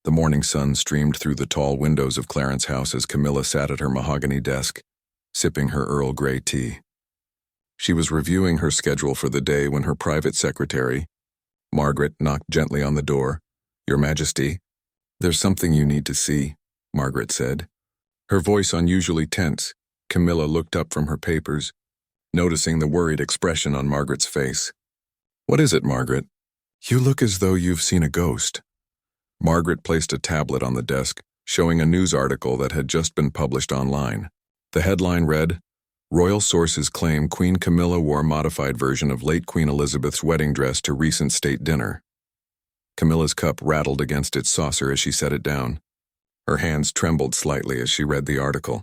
The morning sun streamed through the tall windows of Clarence's house as Camilla sat at her mahogany desk, sipping her Earl Grey tea. She was reviewing her schedule for the day when her private secretary, Margaret, knocked gently on the door. "Your Majesty, there's something you need to see," Margaret said. Her voice unusually tense, Camilla looked up from her papers, noticing the worried expression on Margaret's face. "What is it, Margaret? You look as though you've seen a ghost." Margaret placed a tablet on the desk, showing a news article that had just been published online. The headline read, "Royal sources claim Queen Camilla wore a modified version of late Queen Elizabeth's wedding dress to recent state dinner." Camilla's cup rattled against its saucer as she set it down. Her hands trembled slightly as she read the article.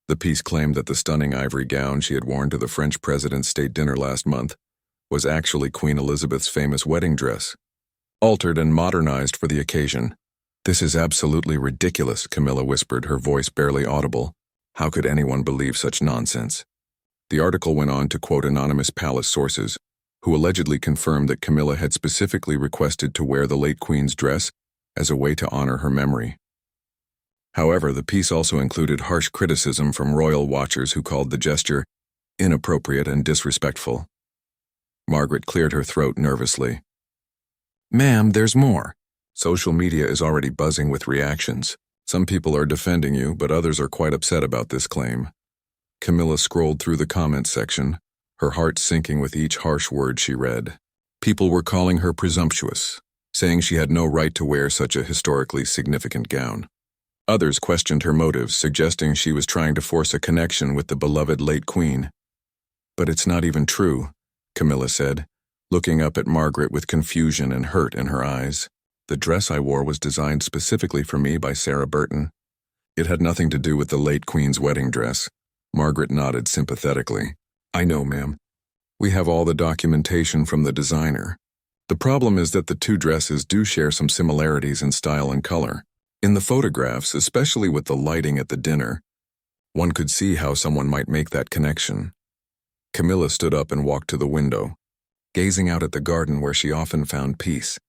The piece claimed that the stunning ivory gown she had worn to the French president's state dinner last month was actually Queen Elizabeth's famous wedding dress, altered and modernized for the occasion. "This is absolutely ridiculous," Camilla whispered, her voice barely audible. "How could anyone believe such nonsense?" The article went on to quote anonymous palace sources, who allegedly confirmed that Camilla had specifically requested to wear the late Queen's dress as a way to honor her memory. However, the piece also included harsh criticism from royal watchers who called the gesture inappropriate and disrespectful. Margaret cleared her throat nervously. "Ma'am, there's more." Social media is already buzzing with reactions. Some people are defending you, but others are quite upset about this claim. Camilla scrolled through the comments section, her heart sinking with each harsh word she read. People were calling her presumptuous, saying she had no right to wear such a historically significant gown. Others questioned her motives, suggesting she was trying to force a connection with the beloved late Queen. "But it's not even true," Camilla said, looking up at Margaret with confusion and hurt in her eyes. "The dress I wore was designed specifically for me by Sarah Burton. It had nothing to do with the late Queen's wedding dress." Margaret nodded sympathetically. "I know, ma'am. We have all the documentation from the designer. The problem is that the two dresses do share some similarities in style and color. In the photographs, especially with the lighting at the dinner, one could see how someone might make that connection." Camilla stood up and walked to the window, gazing out at the garden where she often found peace.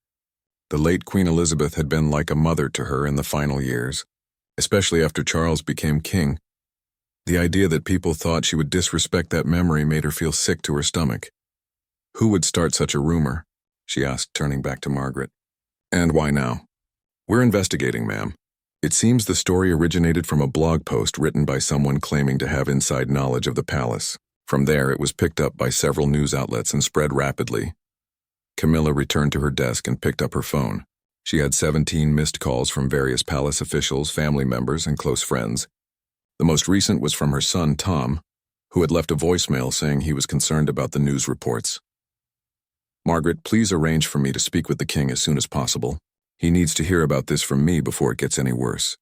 The late Queen Elizabeth had been like a mother to her in the final years, especially after Charles became king. The idea that people thought she would disrespect that memory made her feel sick to her stomach. "Who would start such a rumor?" she asked, turning back to Margaret. "And why now?" "We're investigating, ma'am. It seems the story originated from a blog post written by someone claiming to have inside knowledge of the palace. From there, it was picked up by several news outlets and spread rapidly." Camilla returned to her desk and picked up her phone. She had 17 missed calls from various palace officials, family members, and close friends. The most recent was from her son, Tom, who had left a voicemail saying he was concerned about the news reports. "Margaret, please arrange for me to speak with the king as soon as possible. He needs to hear about this from me before it gets any worse."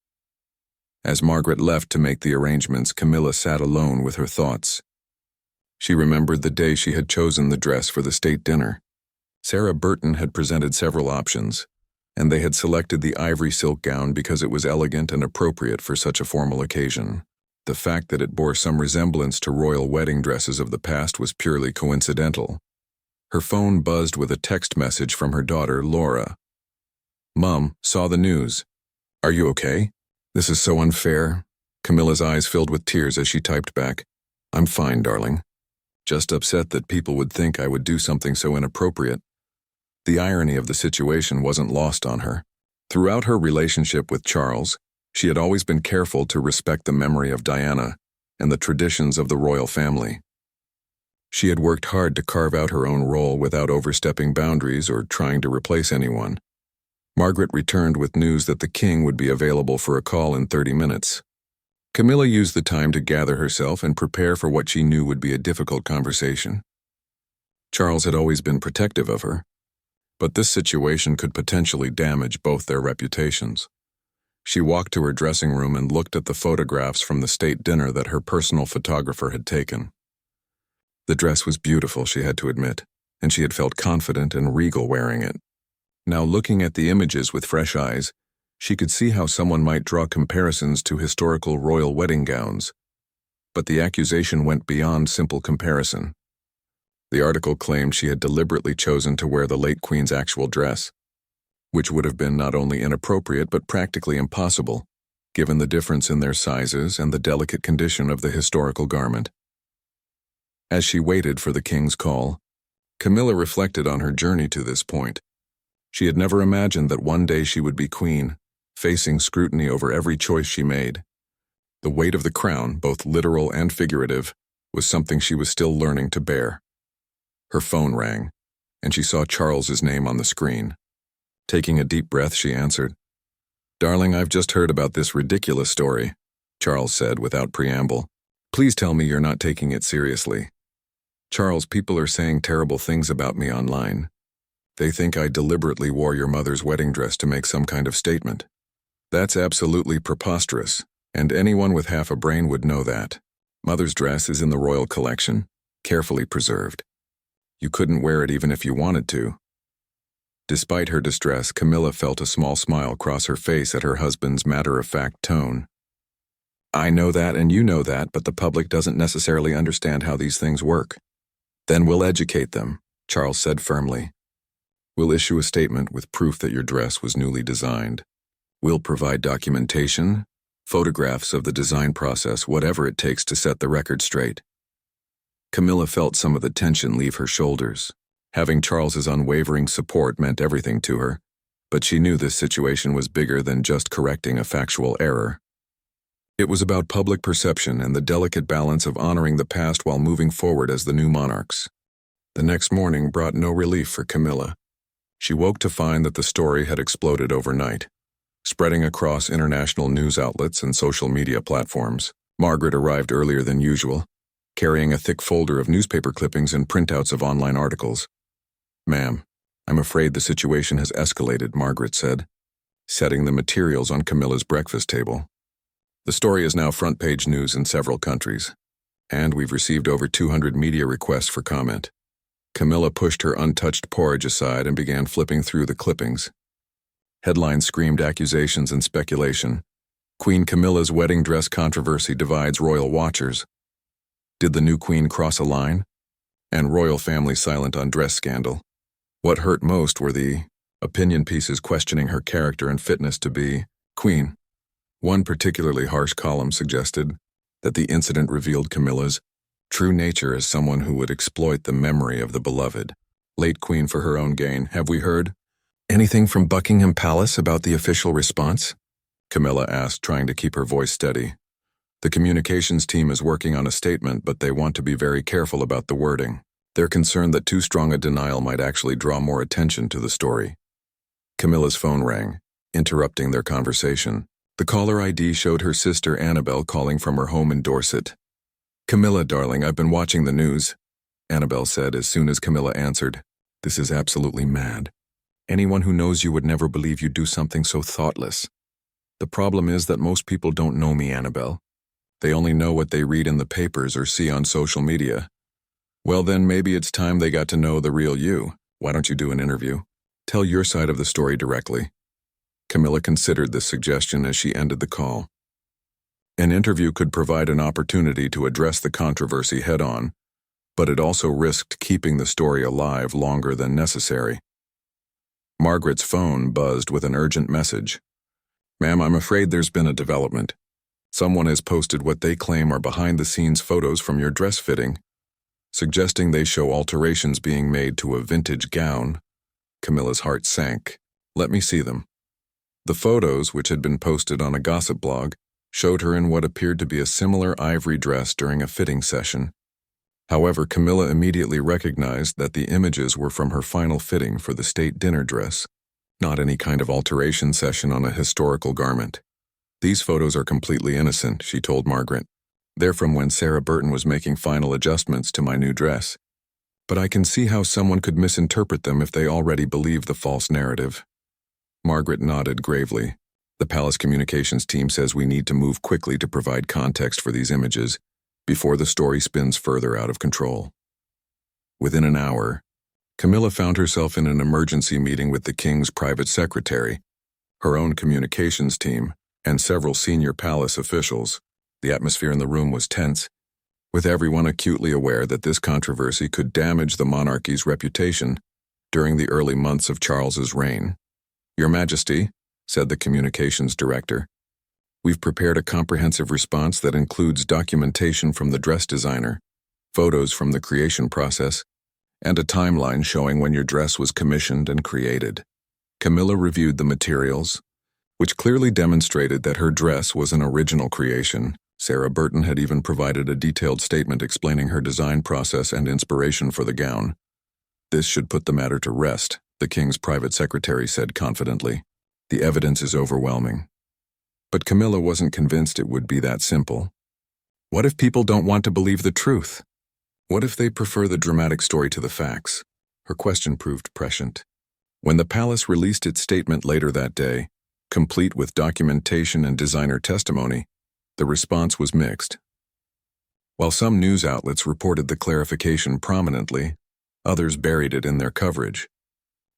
As Margaret left to make the arrangements, Camilla sat alone with her thoughts. She remembered the day she had chosen the dress for the state dinner. Sarah Burton had presented several options, and they had selected the ivory silk gown because it was elegant and appropriate for such a formal occasion. The fact that it bore some resemblance to royal wedding dresses of the past was purely coincidental. Her phone buzzed with a text message from her daughter, Laura. "Mom, saw the news. Are you okay? This is so unfair." Camilla's eyes filled with tears as she typed back, "I'm fine, darling. Just upset that people would think I would do something so inappropriate." The irony of the situation wasn't lost on her. Throughout her relationship with Charles, she had always been careful to respect the memory of Diana and the traditions of the royal family. She had worked hard to carve out her own role without overstepping boundaries or trying to replace anyone. Margaret returned with news that the king would be available for a call in 30 minutes. Camilla used the time to gather herself and prepare for what she knew would be a difficult conversation. Charles had always been protective of her, but this situation could potentially damage both their reputations. She walked to her dressing room and looked at the photographs from the state dinner that her personal photographer had taken. The dress was beautiful, she had to admit, and she had felt confident and regal wearing it. Now, looking at the images with fresh eyes, she could see how someone might draw comparisons to historical royal wedding gowns. But the accusation went beyond simple comparison. The article claimed she had deliberately chosen to wear the late Queen's actual dress. which would have been not only inappropriate but practically impossible, given the difference in their sizes and the delicate condition of the historical garment. As she waited for the king's call, Camilla reflected on her journey to this point. She had never imagined that one day she would be queen, facing scrutiny over every choice she made. The weight of the crown, both literal and figurative, was something she was still learning to bear. Her phone rang, and she saw Charles's name on the screen. Taking a deep breath, she answered. "Darling, I've just heard about this ridiculous story," Charles said without preamble. "Please tell me you're not taking it seriously." "Charles, people are saying terrible things about me online. They think I deliberately wore your mother's wedding dress to make some kind of statement. That's absolutely preposterous, and anyone with half a brain would know that. Mother's dress is in the royal collection, carefully preserved. You couldn't wear it even if you wanted to." Despite her distress, Camilla felt a small smile cross her face at her husband's matter-of-fact tone. "I know that and you know that, but the public doesn't necessarily understand how these things work." "Then we'll educate them," Charles said firmly. "We'll issue a statement with proof that your dress was newly designed. We'll provide documentation, photographs of the design process, whatever it takes to set the record straight." Camilla felt some of the tension leave her shoulders. Having Charles's unwavering support meant everything to her, but she knew this situation was bigger than just correcting a factual error. It was about public perception and the delicate balance of honoring the past while moving forward as the new monarchs. The next morning brought no relief for Camilla. She woke to find that the story had exploded overnight. Spreading across international news outlets and social media platforms, Margaret arrived earlier than usual, carrying a thick folder of newspaper clippings and printouts of online articles. "Ma'am, I'm afraid the situation has escalated," Margaret said, setting the materials on Camilla's breakfast table. "The story is now front-page news in several countries, and we've received over 200 media requests for comment." Camilla pushed her untouched porridge aside and began flipping through the clippings. Headlines screamed accusations and speculation. "Queen Camilla's wedding dress controversy divides royal watchers." "Did the new queen cross a line?" And "Royal family silent on dress scandal." What hurt most were the opinion pieces questioning her character and fitness to be queen. One particularly harsh column suggested that the incident revealed Camilla's true nature as someone who would exploit the memory of the beloved, late queen for her own gain. "Have we heard anything from Buckingham Palace about the official response?" Camilla asked, trying to keep her voice steady. "The communications team is working on a statement, but they want to be very careful about the wording. They're concerned that too strong a denial might actually draw more attention to the story." Camilla's phone rang, interrupting their conversation. The caller ID showed her sister Annabelle calling from her home in Dorset. "Camilla, darling, I've been watching the news," Annabelle said as soon as Camilla answered. "This is absolutely mad. Anyone who knows you would never believe you'd do something so thoughtless. The problem is that most people don't know me, Annabelle. They only know what they read in the papers or see on social media." "Well then, maybe it's time they got to know the real you. Why don't you do an interview? Tell your side of the story directly." Camilla considered this suggestion as she ended the call. An interview could provide an opportunity to address the controversy head-on, but it also risked keeping the story alive longer than necessary. Margaret's phone buzzed with an urgent message. "Ma'am, I'm afraid there's been a development. Someone has posted what they claim are behind-the-scenes photos from your dress fitting, suggesting they show alterations being made to a vintage gown." Camilla's heart sank. "Let me see them." The photos, which had been posted on a gossip blog, showed her in what appeared to be a similar ivory dress during a fitting session. However, Camilla immediately recognized that the images were from her final fitting for the state dinner dress, not any kind of alteration session on a historical garment. "These photos are completely innocent," she told Margaret. "They're from when Sarah Burton was making final adjustments to my new dress. But I can see how someone could misinterpret them if they already believe the false narrative." Margaret nodded gravely. "The palace communications team says we need to move quickly to provide context for these images before the story spins further out of control." Within an hour, Camilla found herself in an emergency meeting with the king's private secretary, her own communications team, and several senior palace officials. The atmosphere in the room was tense, with everyone acutely aware that this controversy could damage the monarchy's reputation during the early months of Charles's reign. "Your Majesty," said the communications director, "we've prepared a comprehensive response that includes documentation from the dress designer, photos from the creation process, and a timeline showing when your dress was commissioned and created." Camilla reviewed the materials, which clearly demonstrated that her dress was an original creation. Sarah Burton had even provided a detailed statement explaining her design process and inspiration for the gown. "This should put the matter to rest," the king's private secretary said confidently. "The evidence is overwhelming." But Camilla wasn't convinced it would be that simple. What if people don't want to believe the truth? What if they prefer the dramatic story to the facts? Her question proved prescient. When the palace released its statement later that day, complete with documentation and designer testimony, the response was mixed. While some news outlets reported the clarification prominently, others buried it in their coverage.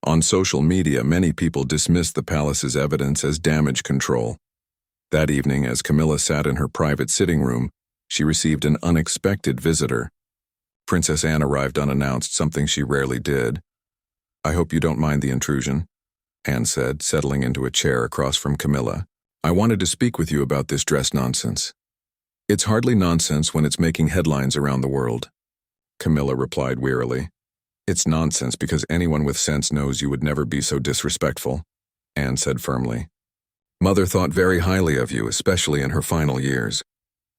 On social media, many people dismissed the palace's evidence as damage control. That evening, as Camilla sat in her private sitting room, she received an unexpected visitor. Princess Anne arrived unannounced, something she rarely did. "I hope you don't mind the intrusion," Anne said, settling into a chair across from Camilla. "I wanted to speak with you about this dress nonsense." "It's hardly nonsense when it's making headlines around the world," Camilla replied wearily. "It's nonsense because anyone with sense knows you would never be so disrespectful," Anne said firmly. "Mother thought very highly of you, especially in her final years.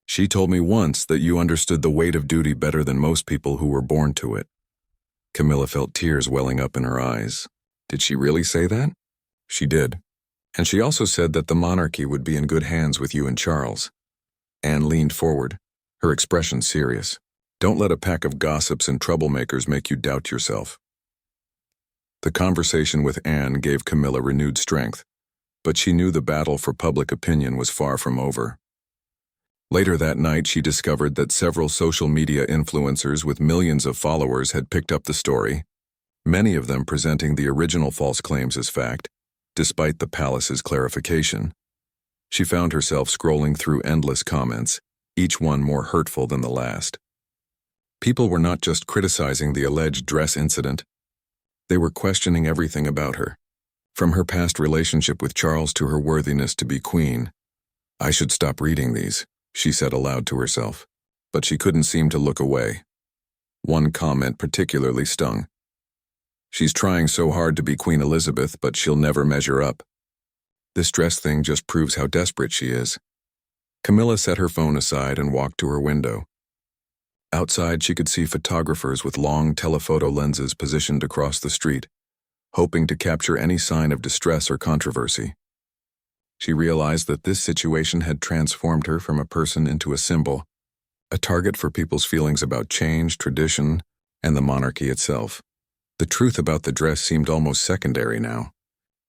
She told me once that you understood the weight of duty better than most people who were born to it." Camilla felt tears welling up in her eyes. Did she really say that? She did. And she also said that the monarchy would be in good hands with you and Charles. Anne leaned forward, her expression serious. "Don't let a pack of gossips and troublemakers make you doubt yourself." The conversation with Anne gave Camilla renewed strength, but she knew the battle for public opinion was far from over. Later that night, she discovered that several social media influencers with millions of followers had picked up the story, many of them presenting the original false claims as fact, despite the palace's clarification. She found herself scrolling through endless comments, each one more hurtful than the last. People were not just criticizing the alleged dress incident, they were questioning everything about her, from her past relationship with Charles to her worthiness to be queen. "I should stop reading these," she said aloud to herself, but she couldn't seem to look away. One comment particularly stung. "She's trying so hard to be Queen Elizabeth, but she'll never measure up. This dress thing just proves how desperate she is." Camilla set her phone aside and walked to her window. Outside, she could see photographers with long telephoto lenses positioned across the street, hoping to capture any sign of distress or controversy. She realized that this situation had transformed her from a person into a symbol, a target for people's feelings about change, tradition, and the monarchy itself. The truth about the dress seemed almost secondary now.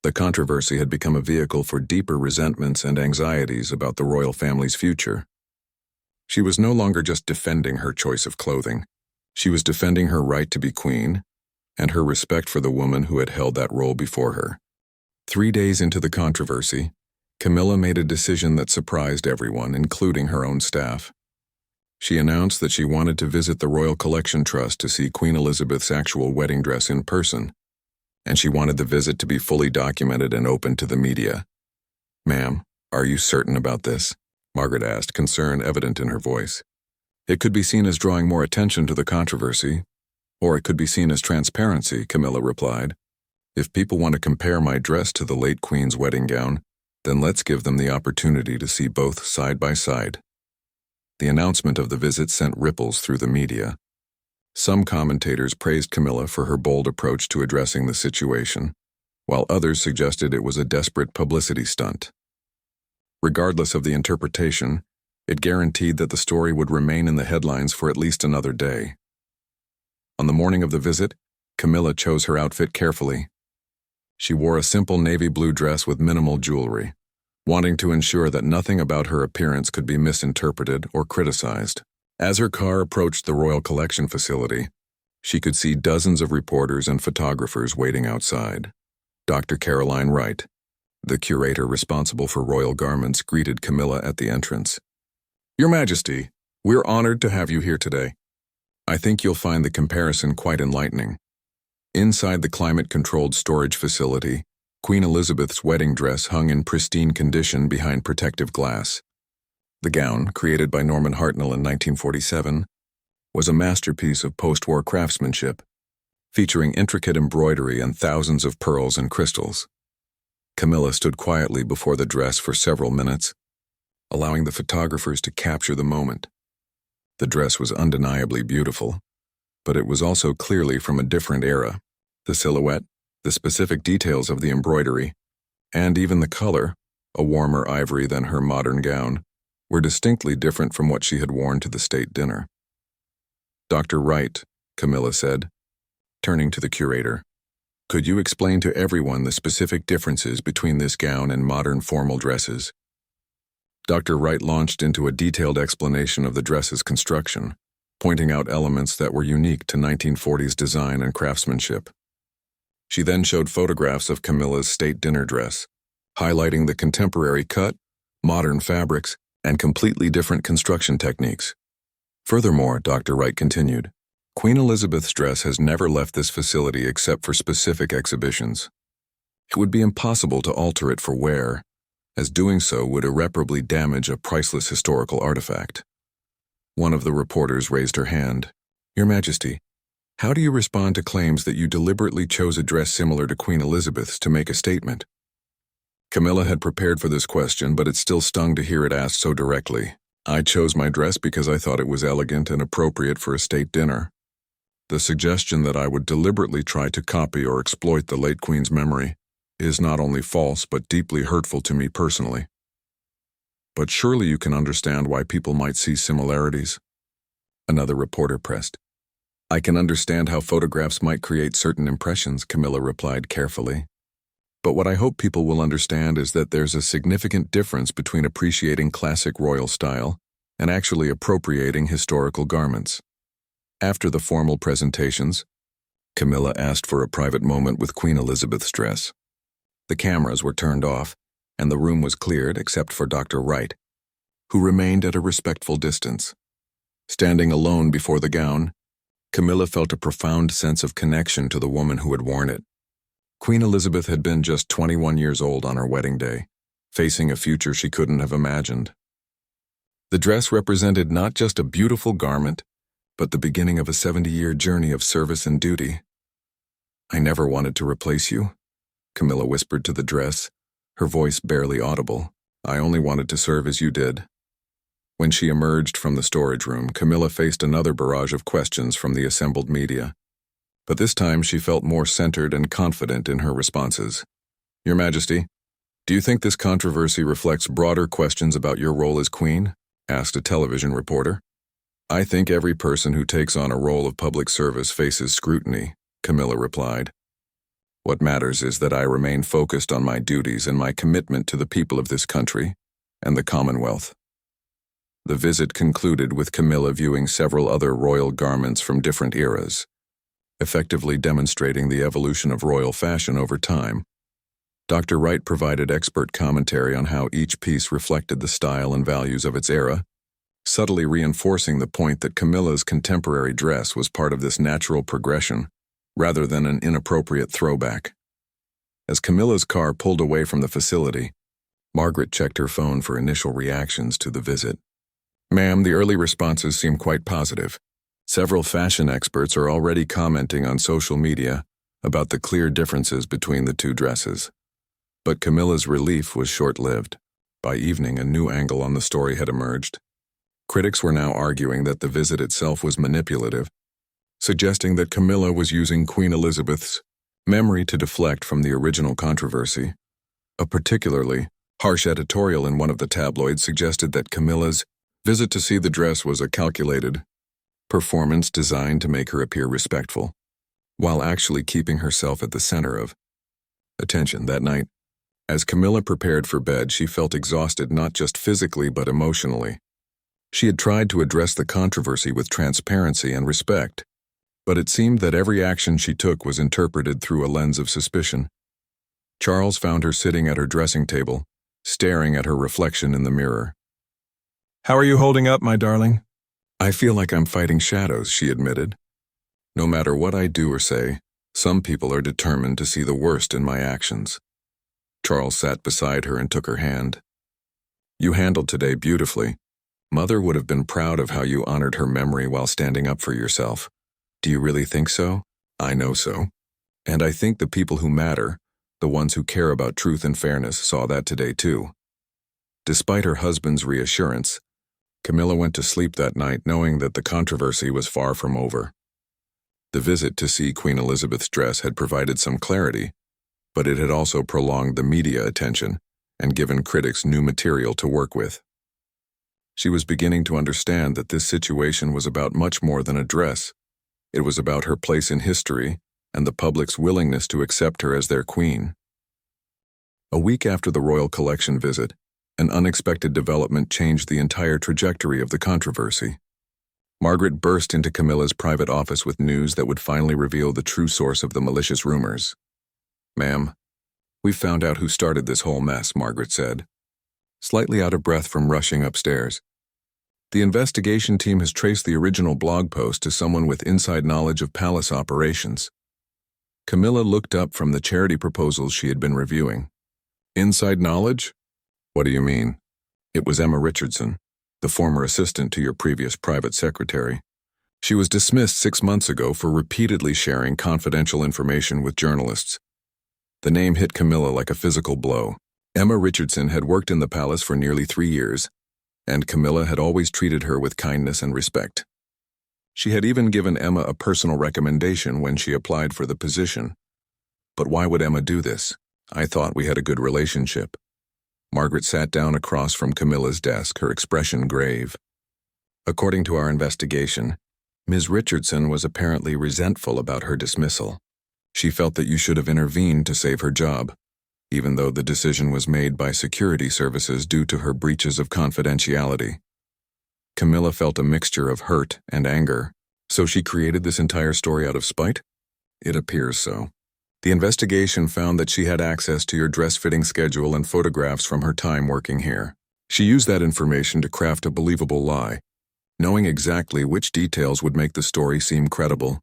The controversy had become a vehicle for deeper resentments and anxieties about the royal family's future. She was no longer just defending her choice of clothing. She was defending her right to be queen and her respect for the woman who had held that role before her. 3 days into the controversy, Camilla made a decision that surprised everyone, including her own staff. She announced that she wanted to visit the Royal Collection Trust to see Queen Elizabeth's actual wedding dress in person, and she wanted the visit to be fully documented and open to the media. "Ma'am, are you certain about this?" Margaret asked, concern evident in her voice. "It could be seen as drawing more attention to the controversy, or it could be seen as transparency," Camilla replied. "If people want to compare my dress to the late Queen's wedding gown, then let's give them the opportunity to see both side by side." The announcement of the visit sent ripples through the media. Some commentators praised Camilla for her bold approach to addressing the situation, while others suggested it was a desperate publicity stunt. Regardless of the interpretation, it guaranteed that the story would remain in the headlines for at least another day. On the morning of the visit, Camilla chose her outfit carefully. She wore a simple navy blue dress with minimal jewelry, wanting to ensure that nothing about her appearance could be misinterpreted or criticized. As her car approached the Royal Collection facility, she could see dozens of reporters and photographers waiting outside. Dr. Caroline Wright, the curator responsible for royal garments, greeted Camilla at the entrance. "Your Majesty, we're honored to have you here today. I think you'll find the comparison quite enlightening." Inside the climate-controlled storage facility, Queen Elizabeth's wedding dress hung in pristine condition behind protective glass. The gown, created by Norman Hartnell in 1947, was a masterpiece of post-war craftsmanship, featuring intricate embroidery and thousands of pearls and crystals. Camilla stood quietly before the dress for several minutes, allowing the photographers to capture the moment. The dress was undeniably beautiful, but it was also clearly from a different era. The silhouette, the specific details of the embroidery, and even the color, a warmer ivory than her modern gown, were distinctly different from what she had worn to the state dinner. "Dr. Wright," Camilla said, turning to the curator, "could you explain to everyone the specific differences between this gown and modern formal dresses?" Dr. Wright launched into a detailed explanation of the dress's construction, pointing out elements that were unique to 1940s design and craftsmanship. She then showed photographs of Camilla's state dinner dress, highlighting the contemporary cut, modern fabrics, and completely different construction techniques. Furthermore, Dr. Wright continued, Queen Elizabeth's dress has never left this facility except for specific exhibitions. It would be impossible to alter it for wear, as doing so would irreparably damage a priceless historical artifact. One of the reporters raised her hand. "Your Majesty, how do you respond to claims that you deliberately chose a dress similar to Queen Elizabeth's to make a statement?" Camilla had prepared for this question, but it still stung to hear it asked so directly. "I chose my dress because I thought it was elegant and appropriate for a state dinner. The suggestion that I would deliberately try to copy or exploit the late Queen's memory is not only false but deeply hurtful to me personally. But surely you can understand why people might see similarities?" Another reporter pressed. "I can understand how photographs might create certain impressions," Camilla replied carefully. "But what I hope people will understand is that there's a significant difference between appreciating classic royal style and actually appropriating historical garments." After the formal presentations, Camilla asked for a private moment with Queen Elizabeth's dress. The cameras were turned off, and the room was cleared except for Dr. Wright, who remained at a respectful distance. Standing alone before the gown, Camilla felt a profound sense of connection to the woman who had worn it. Queen Elizabeth had been just 21 years old on her wedding day, facing a future she couldn't have imagined. The dress represented not just a beautiful garment, but the beginning of a 70-year journey of service and duty. "I never wanted to replace you," Camilla whispered to the dress, her voice barely audible. "I only wanted to serve as you did." When she emerged from the storage room, Camilla faced another barrage of questions from the assembled media. But this time she felt more centered and confident in her responses. "Your Majesty, do you think this controversy reflects broader questions about your role as Queen?" asked a television reporter. "I think every person who takes on a role of public service faces scrutiny," Camilla replied. "What matters is that I remain focused on my duties and my commitment to the people of this country and the Commonwealth." The visit concluded with Camilla viewing several other royal garments from different eras, effectively demonstrating the evolution of royal fashion over time. Dr. Wright provided expert commentary on how each piece reflected the style and values of its era, subtly reinforcing the point that Camilla's contemporary dress was part of this natural progression, rather than an inappropriate throwback. As Camilla's car pulled away from the facility, Margaret checked her phone for initial reactions to the visit. "Ma'am, the early responses seem quite positive. Several fashion experts are already commenting on social media about the clear differences between the two dresses." But Camilla's relief was short-lived. By evening, a new angle on the story had emerged. Critics were now arguing that the visit itself was manipulative, suggesting that Camilla was using Queen Elizabeth's memory to deflect from the original controversy. A particularly harsh editorial in one of the tabloids suggested that Camilla's visit to see the dress was a calculated performance designed to make her appear respectful, while actually keeping herself at the center of attention. That night, as Camilla prepared for bed, she felt exhausted not just physically but emotionally. She had tried to address the controversy with transparency and respect, but it seemed that every action she took was interpreted through a lens of suspicion. Charles found her sitting at her dressing table, staring at her reflection in the mirror. "How are you holding up, my darling?" "I feel like I'm fighting shadows," she admitted. "No matter what I do or say, some people are determined to see the worst in my actions." Charles sat beside her and took her hand. You handled today beautifully. Mother would have been proud of how you honored her memory while standing up for yourself. Do you really think so? I know so. And I think the people who matter, the ones who care about truth and fairness, saw that today too. Despite her husband's reassurance, Camilla went to sleep that night knowing that the controversy was far from over. The visit to see Queen Elizabeth's dress had provided some clarity, but it had also prolonged the media attention and given critics new material to work with. She was beginning to understand that this situation was about much more than a dress. It was about her place in history and the public's willingness to accept her as their queen. A week after the royal collection visit, an unexpected development changed the entire trajectory of the controversy. Margaret burst into Camilla's private office with news that would finally reveal the true source of the malicious rumors. "Ma'am, we've found out who started this whole mess," Margaret said, slightly out of breath from rushing upstairs. "The investigation team has traced the original blog post to someone with inside knowledge of palace operations." Camilla looked up from the charity proposals she had been reviewing. "Inside knowledge? What do you mean?" "It was Emma Richardson, the former assistant to your previous private secretary. She was dismissed 6 months ago for repeatedly sharing confidential information with journalists." The name hit Camilla like a physical blow. Emma Richardson had worked in the palace for nearly 3 years, and Camilla had always treated her with kindness and respect. She had even given Emma a personal recommendation when she applied for the position. But why would Emma do this? "I thought we had a good relationship." Margaret sat down across from Camilla's desk, her expression grave. "According to our investigation, Ms. Richardson was apparently resentful about her dismissal. She felt that you should have intervened to save her job, even though the decision was made by security services due to her breaches of confidentiality." Camilla felt a mixture of hurt and anger. So she created this entire story out of spite? It appears so. The investigation found that she had access to your dress-fitting schedule and photographs from her time working here. She used that information to craft a believable lie, knowing exactly which details would make the story seem credible.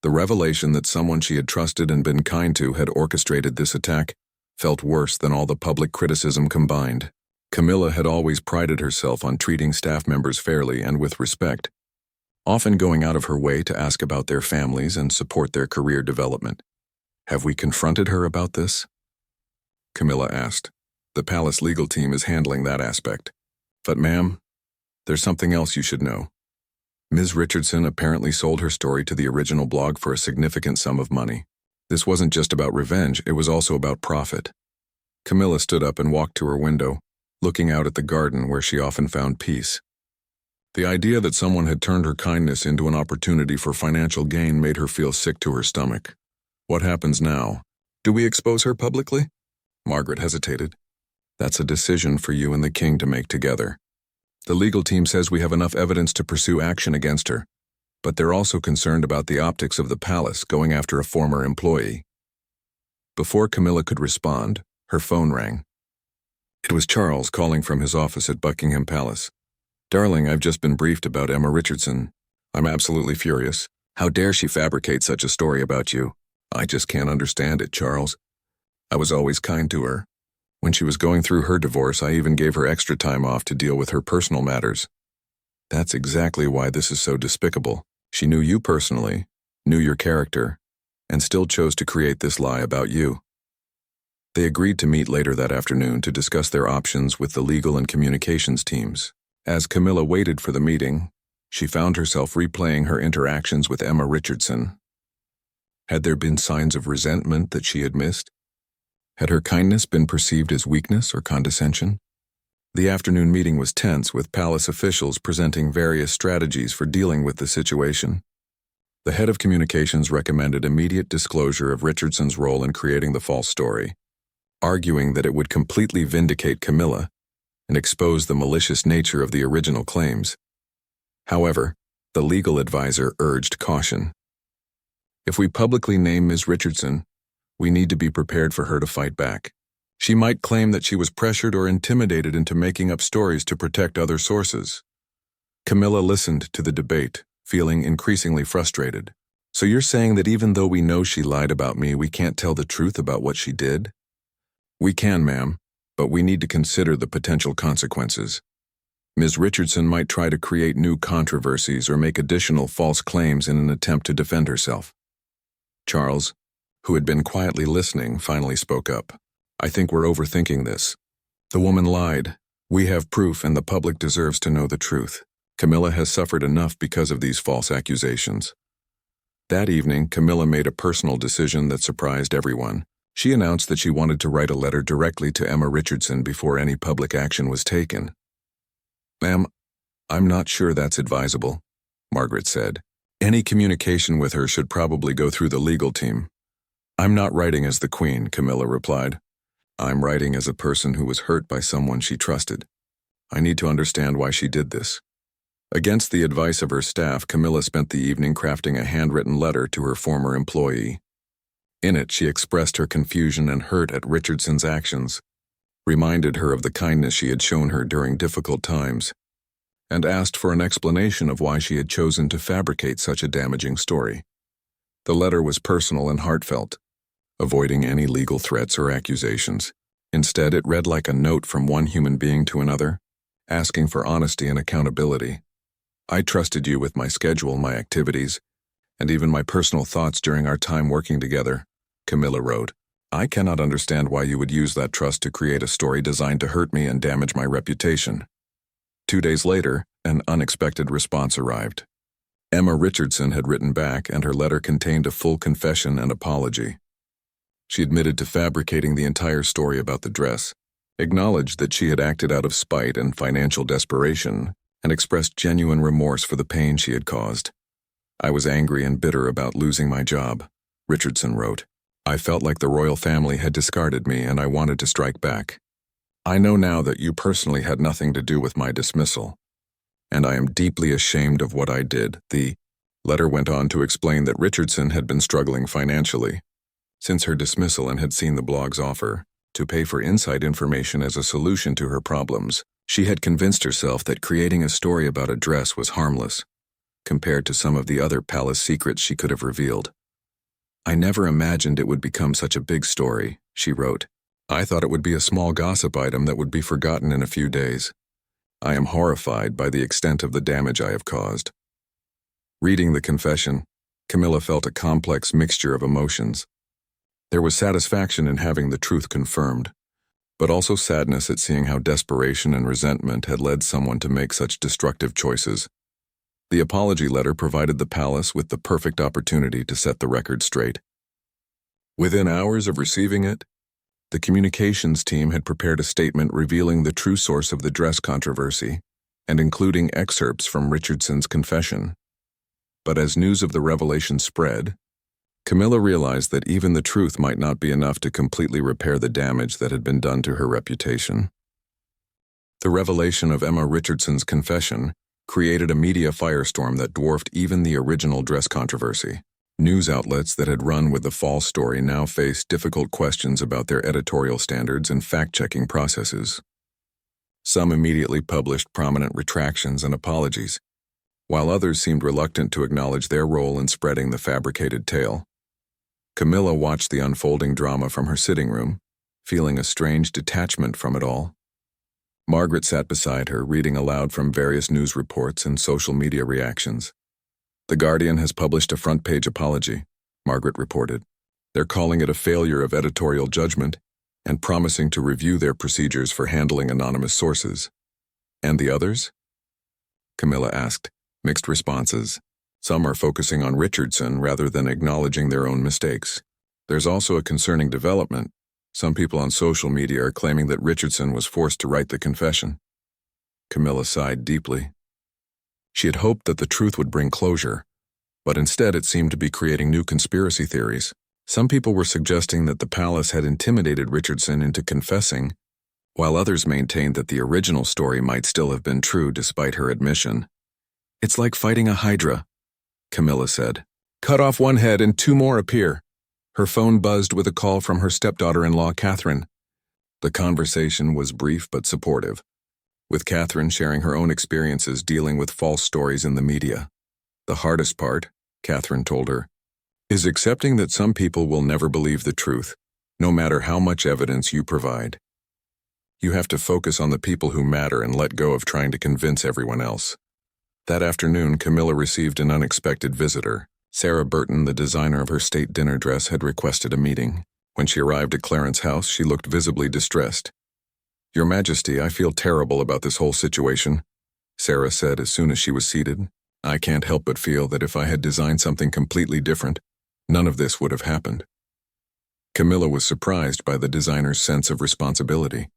The revelation that someone she had trusted and been kind to had orchestrated this attack felt worse than all the public criticism combined. Camilla had always prided herself on treating staff members fairly and with respect, often going out of her way to ask about their families and support their career development. "Have we confronted her about this?" Camilla asked. "The palace legal team is handling that aspect. But ma'am, there's something else you should know. Ms. Richardson apparently sold her story to the original blog for a significant sum of money. This wasn't just about revenge, it was also about profit." Camilla stood up and walked to her window, looking out at the garden where she often found peace. The idea that someone had turned her kindness into an opportunity for financial gain made her feel sick to her stomach. "What happens now? Do we expose her publicly?" Margaret hesitated. "That's a decision for you and the king to make together. The legal team says we have enough evidence to pursue action against her, but they're also concerned about the optics of the palace going after a former employee." Before Camilla could respond, her phone rang. It was Charles calling from his office at Buckingham Palace. "Darling, I've just been briefed about Emma Richardson. I'm absolutely furious. How dare she fabricate such a story about you? I just can't understand it, Charles. I was always kind to her. When she was going through her divorce, I even gave her extra time off to deal with her personal matters. That's exactly why this is so despicable. She knew you personally, knew your character, and still chose to create this lie about you." They agreed to meet later that afternoon to discuss their options with the legal and communications teams. As Camilla waited for the meeting, she found herself replaying her interactions with Emma Richardson. Had there been signs of resentment that she had missed? Had her kindness been perceived as weakness or condescension? The afternoon meeting was tense, with palace officials presenting various strategies for dealing with the situation. The head of communications recommended immediate disclosure of Richardson's role in creating the false story, arguing that it would completely vindicate Camilla and expose the malicious nature of the original claims. However, the legal advisor urged caution. "If we publicly name Ms. Richardson, we need to be prepared for her to fight back. She might claim that she was pressured or intimidated into making up stories to protect other sources." Camilla listened to the debate, feeling increasingly frustrated. "So you're saying that even though we know she lied about me, we can't tell the truth about what she did?" We can, ma'am, but we need to consider the potential consequences. Ms. Richardson might try to create new controversies or make additional false claims in an attempt to defend herself. Charles, who had been quietly listening, finally spoke up. I think we're overthinking this. The woman lied. We have proof, and the public deserves to know the truth. Camilla has suffered enough because of these false accusations. That evening, Camilla made a personal decision that surprised everyone. She announced that she wanted to write a letter directly to Emma Richardson before any public action was taken. Ma'am, I'm not sure that's advisable, Margaret said. Any communication with her should probably go through the legal team. I'm not writing as the Queen, Camilla replied. I'm writing as a person who was hurt by someone she trusted. I need to understand why she did this. Against the advice of her staff, Camilla spent the evening crafting a handwritten letter to her former employee. In it, she expressed her confusion and hurt at Richardson's actions, reminded her of the kindness she had shown her during difficult times, and asked for an explanation of why she had chosen to fabricate such a damaging story. The letter was personal and heartfelt, avoiding any legal threats or accusations. Instead, it read like a note from one human being to another, asking for honesty and accountability. I trusted you with my schedule, my activities, and even my personal thoughts during our time working together, Camilla wrote. I cannot understand why you would use that trust to create a story designed to hurt me and damage my reputation. 2 days later, an unexpected response arrived. Emma Richardson had written back, and her letter contained a full confession and apology. She admitted to fabricating the entire story about the dress, acknowledged that she had acted out of spite and financial desperation, and expressed genuine remorse for the pain she had caused. I was angry and bitter about losing my job, Richardson wrote. I felt like the royal family had discarded me, and I wanted to strike back. I know now that you personally had nothing to do with my dismissal, and I am deeply ashamed of what I did. The letter went on to explain that Richardson had been struggling financially since her dismissal and had seen the blog's offer to pay for inside information as a solution to her problems. She had convinced herself that creating a story about a dress was harmless, compared to some of the other palace secrets she could have revealed. I never imagined it would become such a big story, she wrote. I thought it would be a small gossip item that would be forgotten in a few days. I am horrified by the extent of the damage I have caused. Reading the confession, Camilla felt a complex mixture of emotions. There was satisfaction in having the truth confirmed, but also sadness at seeing how desperation and resentment had led someone to make such destructive choices. The apology letter provided the palace with the perfect opportunity to set the record straight. Within hours of receiving it, the communications team had prepared a statement revealing the true source of the dress controversy and including excerpts from Richardson's confession. But as news of the revelation spread, Camilla realized that even the truth might not be enough to completely repair the damage that had been done to her reputation. The revelation of Emma Richardson's confession created a media firestorm that dwarfed even the original dress controversy. News outlets that had run with the false story now faced difficult questions about their editorial standards and fact-checking processes. Some immediately published prominent retractions and apologies, while others seemed reluctant to acknowledge their role in spreading the fabricated tale. Camilla watched the unfolding drama from her sitting room, feeling a strange detachment from it all. Margaret sat beside her, reading aloud from various news reports and social media reactions. The Guardian has published a front-page apology, Margaret reported. They're calling it a failure of editorial judgment and promising to review their procedures for handling anonymous sources. And the others? Camilla asked. Mixed responses. Some are focusing on Richardson rather than acknowledging their own mistakes. There's also a concerning development. Some people on social media are claiming that Richardson was forced to write the confession. Camilla sighed deeply. She had hoped that the truth would bring closure, but instead it seemed to be creating new conspiracy theories. Some people were suggesting that the palace had intimidated Richardson into confessing, while others maintained that the original story might still have been true despite her admission. It's like fighting a hydra, Camilla said. Cut off one head and 2 more appear. Her phone buzzed with a call from her stepdaughter-in-law, Catherine. The conversation was brief but supportive, with Catherine sharing her own experiences dealing with false stories in the media. The hardest part, Catherine told her, is accepting that some people will never believe the truth. no matter how much evidence you provide. You have to focus on the people who matter and let go of trying to convince everyone else. That afternoon, Camilla received an unexpected visitor. Sarah Burton, the designer of her state dinner dress, had requested a meeting. When she arrived at Clarence's house, she looked visibly distressed. "Your Majesty, I feel terrible about this whole situation," Sarah said as soon as she was seated. "I can't help but feel that if I had designed something completely different, none of this would have happened." Camilla was surprised by the designer's sense of responsibility.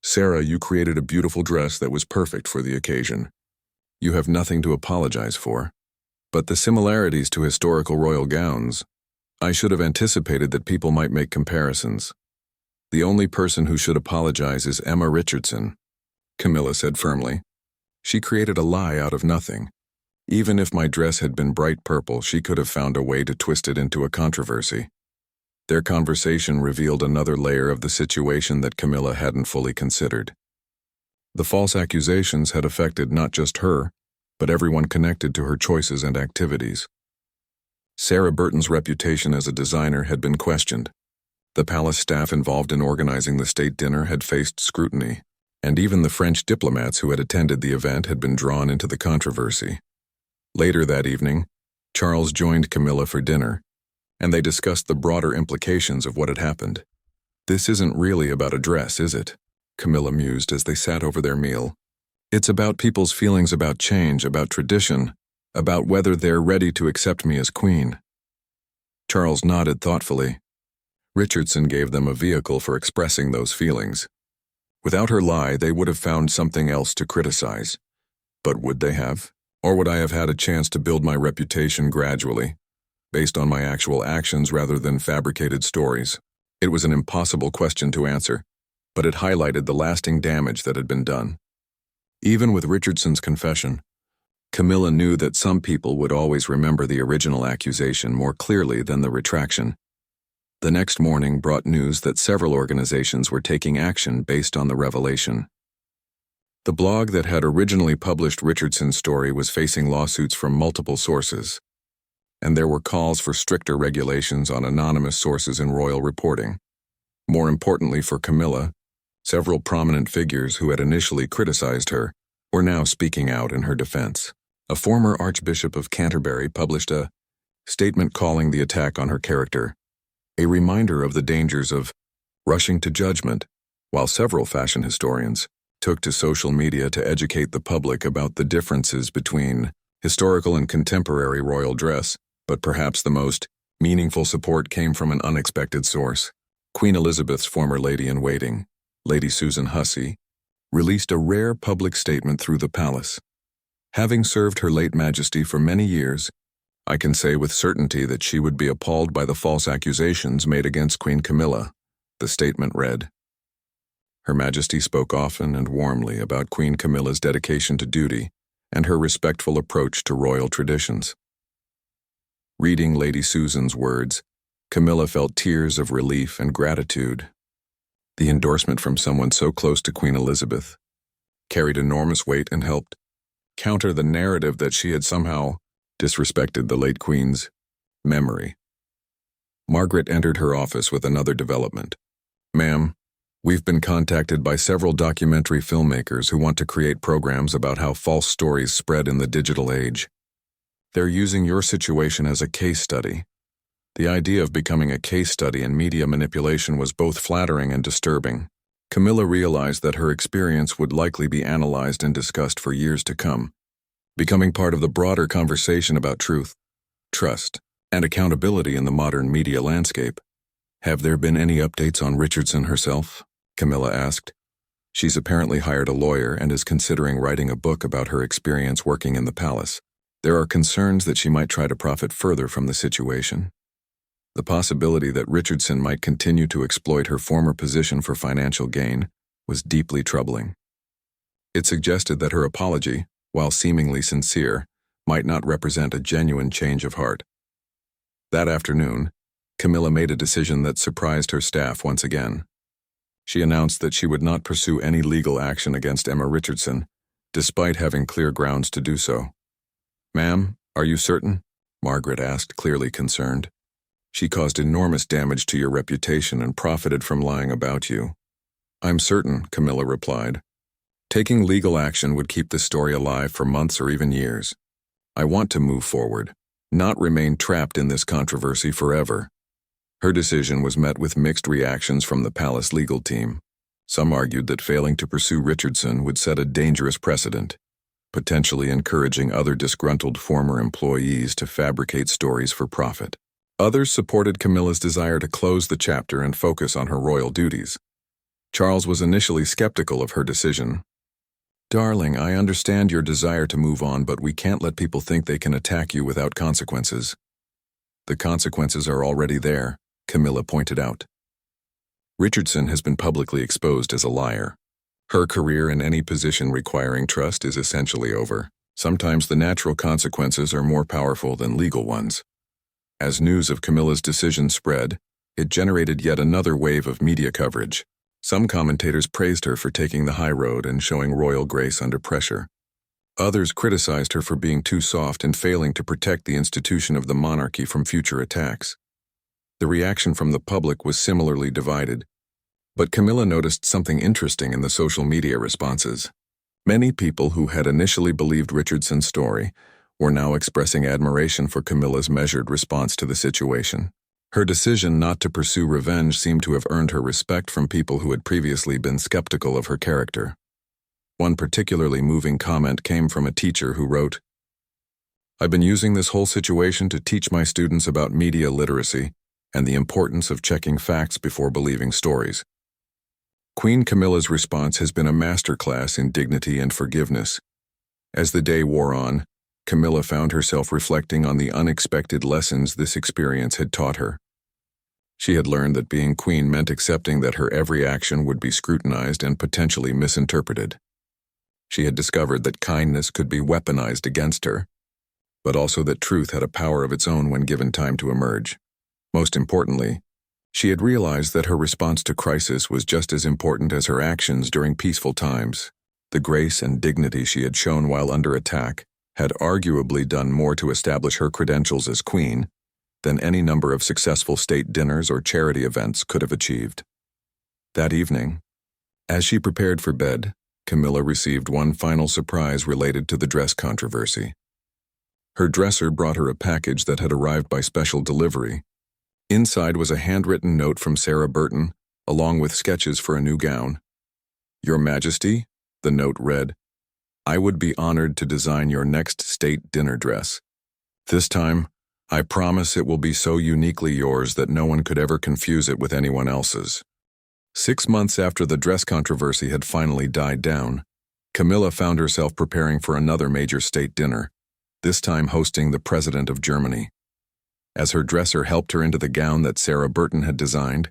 "Sarah, you created a beautiful dress that was perfect for the occasion. You have nothing to apologize for. But the similarities to historical royal gowns, I should have anticipated that people might make comparisons. The only person who should apologize is Emma Richardson," Camilla said firmly. "She created a lie out of nothing. Even if my dress had been bright purple, she could have found a way to twist it into a controversy." Their conversation revealed another layer of the situation that Camilla hadn't fully considered. The false accusations had affected not just her, but everyone connected to her choices and activities. Sarah Burton's reputation as a designer had been questioned. The palace staff involved in organizing the state dinner had faced scrutiny, and even the French diplomats who had attended the event had been drawn into the controversy. Later that evening, Charles joined Camilla for dinner, and they discussed the broader implications of what had happened. "This isn't really about a dress, is it?" Camilla mused as they sat over their meal. "It's about people's feelings about change, about tradition, about whether they're ready to accept me as queen." Charles nodded thoughtfully. Richardson gave them a vehicle for expressing those feelings. Without her lie, they would have found something else to criticize. But would they have? Or would I have had a chance to build my reputation gradually, based on my actual actions rather than fabricated stories? It was an impossible question to answer, but it highlighted the lasting damage that had been done. Even with Richardson's confession, Camilla knew that some people would always remember the original accusation more clearly than the retraction. The next morning brought news that several organizations were taking action based on the revelation. The blog that had originally published Richardson's story was facing lawsuits from multiple sources, and there were calls for stricter regulations on anonymous sources in royal reporting. More importantly for Camilla, several prominent figures who had initially criticized her were now speaking out in her defense. A former Archbishop of Canterbury published a statement calling the attack on her character a reminder of the dangers of rushing to judgment, while several fashion historians took to social media to educate the public about the differences between historical and contemporary royal dress. But perhaps the most meaningful support came from an unexpected source. Queen Elizabeth's former lady-in-waiting, Lady Susan Hussey, released a rare public statement through the palace. "Having served Her late Majesty for many years, I can say with certainty that she would be appalled by the false accusations made against Queen Camilla," the statement read. Her Majesty spoke often and warmly about Queen Camilla's dedication to duty and her respectful approach to royal traditions. Reading Lady Susan's words, Camilla felt tears of relief and gratitude. The endorsement from someone so close to Queen Elizabeth carried enormous weight and helped counter the narrative that she had somehow disrespected the late Queen's memory. Margaret entered her office with another development. "Ma'am, we've been contacted by several documentary filmmakers who want to create programs about how false stories spread in the digital age. They're using your situation as a case study." The idea of becoming a case study in media manipulation was both flattering and disturbing. Camilla realized that her experience would likely be analyzed and discussed for years to come, becoming part of the broader conversation about truth, trust, and accountability in the modern media landscape. "Have there been any updates on Richardson herself?" Camilla asked. "She's apparently hired a lawyer and is considering writing a book about her experience working in the palace. There are concerns that she might try to profit further from the situation. The possibility that Richardson might continue to exploit her former position for financial gain was deeply troubling. It suggested that her apology, while seemingly sincere, might not represent a genuine change of heart. That afternoon, Camilla made a decision that surprised her staff once again. She announced that she would not pursue any legal action against Emma Richardson, despite having clear grounds to do so. "Ma'am, are you certain?" Margaret asked, clearly concerned. She caused enormous damage to your reputation and profited from lying about you. I'm certain, Camilla replied. Taking legal action would keep this story alive for months or even years. I want to move forward, not remain trapped in this controversy forever. Her decision was met with mixed reactions from the palace legal team. Some argued that failing to pursue Richardson would set a dangerous precedent, potentially encouraging other disgruntled former employees to fabricate stories for profit. Others supported Camilla's desire to close the chapter and focus on her royal duties. Charles was initially skeptical of her decision. Darling, I understand your desire to move on, but we can't let people think they can attack you without consequences. The consequences are already there, Camilla pointed out. Richardson has been publicly exposed as a liar. Her career in any position requiring trust is essentially over. Sometimes the natural consequences are more powerful than legal ones. As news of Camilla's decision spread, it generated yet another wave of media coverage. Some commentators praised her for taking the high road and showing royal grace under pressure. Others criticized her for being too soft and failing to protect the institution of the monarchy from future attacks. The reaction from the public was similarly divided, but Camilla noticed something interesting in the social media responses. Many people who had initially believed Richardson's story were now expressing admiration for Camilla's measured response to the situation. Her decision not to pursue revenge seemed to have earned her respect from people who had previously been skeptical of her character. One particularly moving comment came from a teacher who wrote, "I've been using this whole situation to teach my students about media literacy and the importance of checking facts before believing stories." Queen Camilla's response has been a masterclass in dignity and forgiveness. As the day wore on, Camilla found herself reflecting on the unexpected lessons this experience had taught her. She had learned that being queen meant accepting that her every action would be scrutinized and potentially misinterpreted. She had discovered that kindness could be weaponized against her, but also that truth had a power of its own when given time to emerge. Most importantly, she had realized that her response to crisis was just as important as her actions during peaceful times. The grace and dignity she had shown while under attack had arguably done more to establish her credentials as queen than any number of successful state dinners or charity events could have achieved. That evening, as she prepared for bed, Camilla received one final surprise related to the dress controversy. Her dresser brought her a package that had arrived by special delivery. Inside was a handwritten note from Sarah Burton, along with sketches for a new gown. "Your Majesty," the note read, "I would be honored to design your next state dinner dress. This time, I promise it will be so uniquely yours that no one could ever confuse it with anyone else's." 6 months after the dress controversy had finally died down, Camilla found herself preparing for another major state dinner, this time hosting the President of Germany. As her dresser helped her into the gown that Sarah Burton had designed,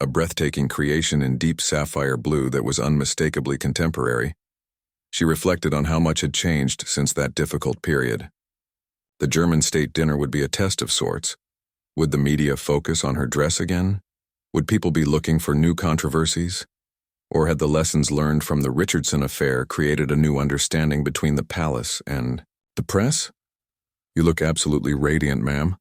a breathtaking creation in deep sapphire blue that was unmistakably contemporary, she reflected on how much had changed since that difficult period. The German state dinner would be a test of sorts. Would the media focus on her dress again? Would people be looking for new controversies? Or had the lessons learned from the Richardson affair created a new understanding between the palace and the press? "You look absolutely radiant, ma'am,"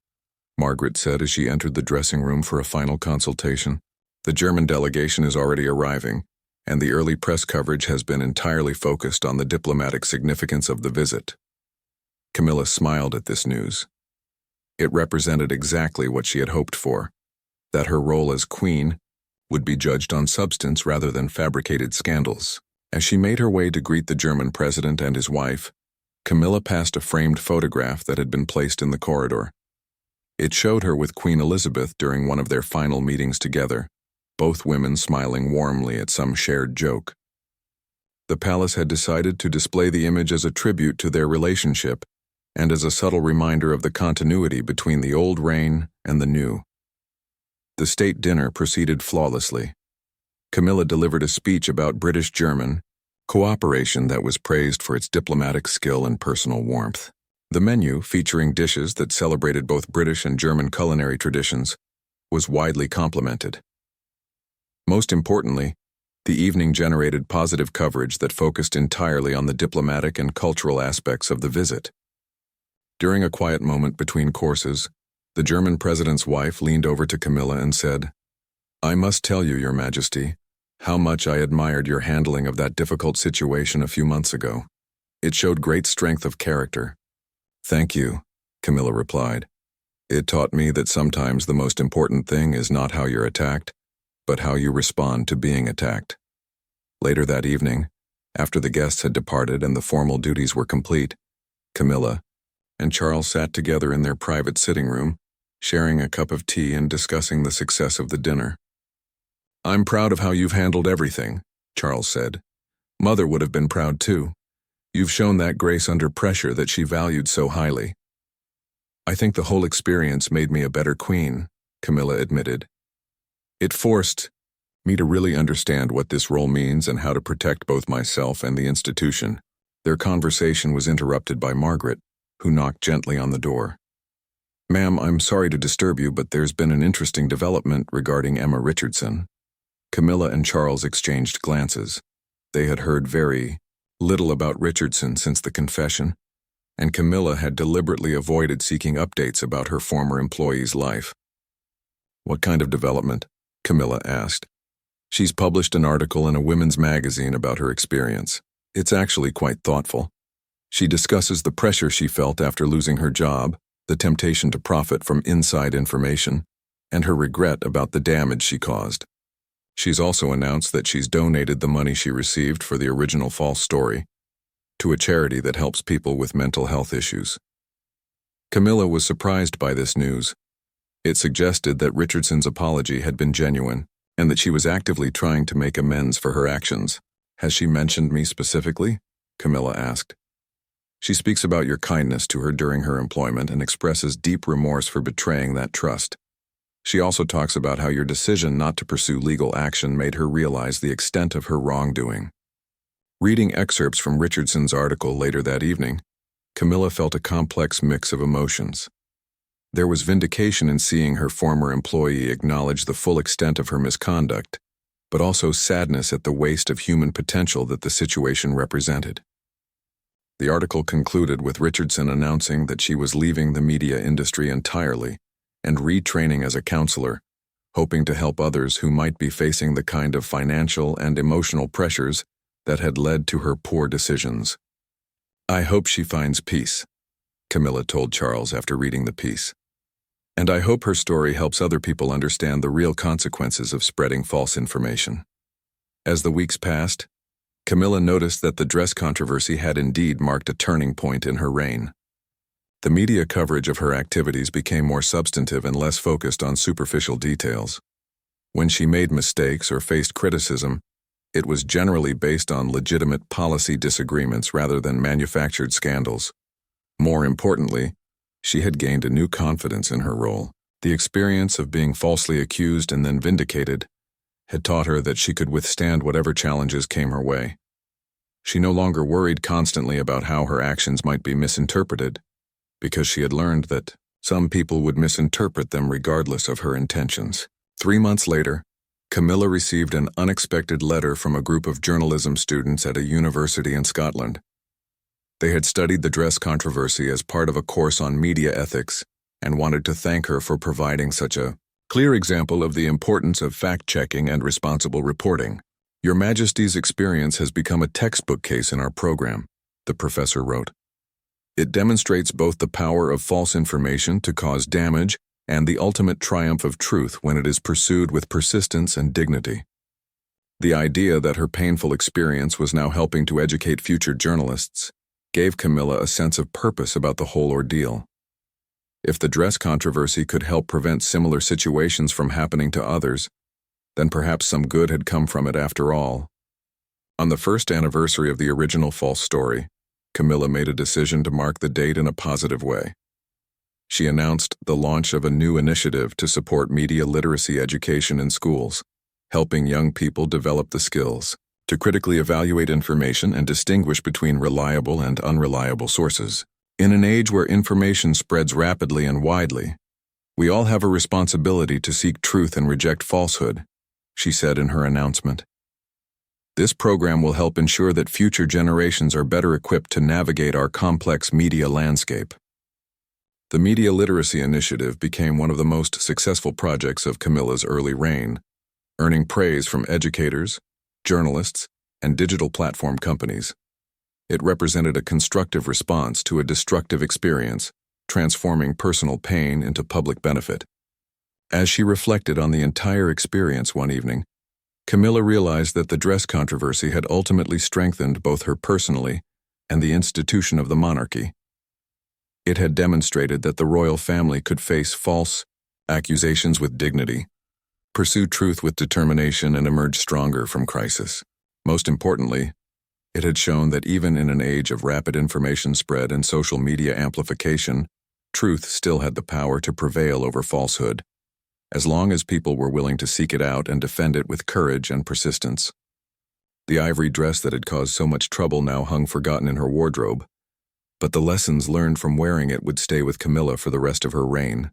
Margaret said as she entered the dressing room for a final consultation. "The German delegation is already arriving, and the early press coverage has been entirely focused on the diplomatic significance of the visit." Camilla smiled at this news. It represented exactly what she had hoped for, that her role as queen would be judged on substance rather than fabricated scandals. As she made her way to greet the German president and his wife, Camilla passed a framed photograph that had been placed in the corridor. It showed her with Queen Elizabeth during one of their final meetings together, both women smiling warmly at some shared joke. The palace had decided to display the image as a tribute to their relationship and as a subtle reminder of the continuity between the old reign and the new. The state dinner proceeded flawlessly. Camilla delivered a speech about British-German cooperation that was praised for its diplomatic skill and personal warmth. The menu, featuring dishes that celebrated both British and German culinary traditions, was widely complimented. Most importantly, the evening generated positive coverage that focused entirely on the diplomatic and cultural aspects of the visit. During a quiet moment between courses, The German president's wife leaned over to Camilla and said, "I must tell you, Your Majesty, how much I admired your handling of that difficult situation a few months ago. It showed great strength of character." "Thank you," Camilla replied. "It taught me that sometimes the most important thing is not how you're attacked, but how you respond to being attacked." Later that evening, after the guests had departed and the formal duties were complete, Camilla and Charles sat together in their private sitting room, sharing a cup of tea and discussing the success of the dinner. "I'm proud of how you've handled everything," Charles said. "Mother would have been proud too. You've shown that grace under pressure that she valued so highly." "I think the whole experience made me a better queen," Camilla admitted. "It forced me to really understand what this role means and how to protect both myself and the institution." Their conversation was interrupted by Margaret, who knocked gently on the door. "Ma'am, I'm sorry to disturb you, but there's been an interesting development regarding Emma Richardson." Camilla and Charles exchanged glances. They had heard very little about Richardson since the confession, and Camilla had deliberately avoided seeking updates about her former employee's life. "What kind of development?" Camilla asked. "She's published an article in a women's magazine about her experience. It's actually quite thoughtful. She discusses the pressure she felt after losing her job, the temptation to profit from inside information, and her regret about the damage she caused. She's also announced that she's donated the money she received for the original false story to a charity that helps people with mental health issues." Camilla was surprised by this news. It suggested that Richardson's apology had been genuine and that she was actively trying to make amends for her actions. "Has she mentioned me specifically?" Camilla asked. "She speaks about your kindness to her during her employment and expresses deep remorse for betraying that trust. She also talks about how your decision not to pursue legal action made her realize the extent of her wrongdoing." Reading excerpts from Richardson's article later that evening, Camilla felt a complex mix of emotions. There was vindication in seeing her former employee acknowledge the full extent of her misconduct, but also sadness at the waste of human potential that the situation represented. The article concluded with Richardson announcing that she was leaving the media industry entirely and retraining as a counselor, hoping to help others who might be facing the kind of financial and emotional pressures that had led to her poor decisions. "I hope she finds peace," Camilla told Charles after reading the piece. "And I hope her story helps other people understand the real consequences of spreading false information." As the weeks passed, Camilla noticed that the dress controversy had indeed marked a turning point in her reign. The media coverage of her activities became more substantive and less focused on superficial details. When she made mistakes or faced criticism, it was generally based on legitimate policy disagreements rather than manufactured scandals. More importantly, she had gained a new confidence in her role. The experience of being falsely accused and then vindicated had taught her that she could withstand whatever challenges came her way. She no longer worried constantly about how her actions might be misinterpreted, because she had learned that some people would misinterpret them regardless of her intentions. 3 months later, Camilla received an unexpected letter from a group of journalism students at a university in Scotland. They had studied the dress controversy as part of a course on media ethics and wanted to thank her for providing such a clear example of the importance of fact-checking and responsible reporting. "Your Majesty's experience has become a textbook case in our program," the professor wrote. "It demonstrates both the power of false information to cause damage and the ultimate triumph of truth when it is pursued with persistence and dignity." The idea that her painful experience was now helping to educate future journalists gave Camilla a sense of purpose about the whole ordeal. If the dress controversy could help prevent similar situations from happening to others, then perhaps some good had come from it after all. On the first anniversary of the original false story, Camilla made a decision to mark the date in a positive way. She announced the launch of a new initiative to support media literacy education in schools, helping young people develop the skills to critically evaluate information and distinguish between reliable and unreliable sources. In an age where information spreads rapidly and widely, we all have a responsibility to seek truth and reject falsehood, she said in her announcement. This program will help ensure that future generations are better equipped to navigate our complex media landscape. The Media Literacy Initiative became one of the most successful projects of Camilla's early reign, earning praise from educators, journalists, and digital platform companies. It represented a constructive response to a destructive experience, transforming personal pain into public benefit. As she reflected on the entire experience one evening, Camilla realized that the dress controversy had ultimately strengthened both her personally and the institution of the monarchy. It had demonstrated that the royal family could face false accusations with dignity, pursue truth with determination, and emerge stronger from crisis. Most importantly, it had shown that even in an age of rapid information spread and social media amplification, truth still had the power to prevail over falsehood, as long as people were willing to seek it out and defend it with courage and persistence. The ivory dress that had caused so much trouble now hung forgotten in her wardrobe, but the lessons learned from wearing it would stay with Camilla for the rest of her reign.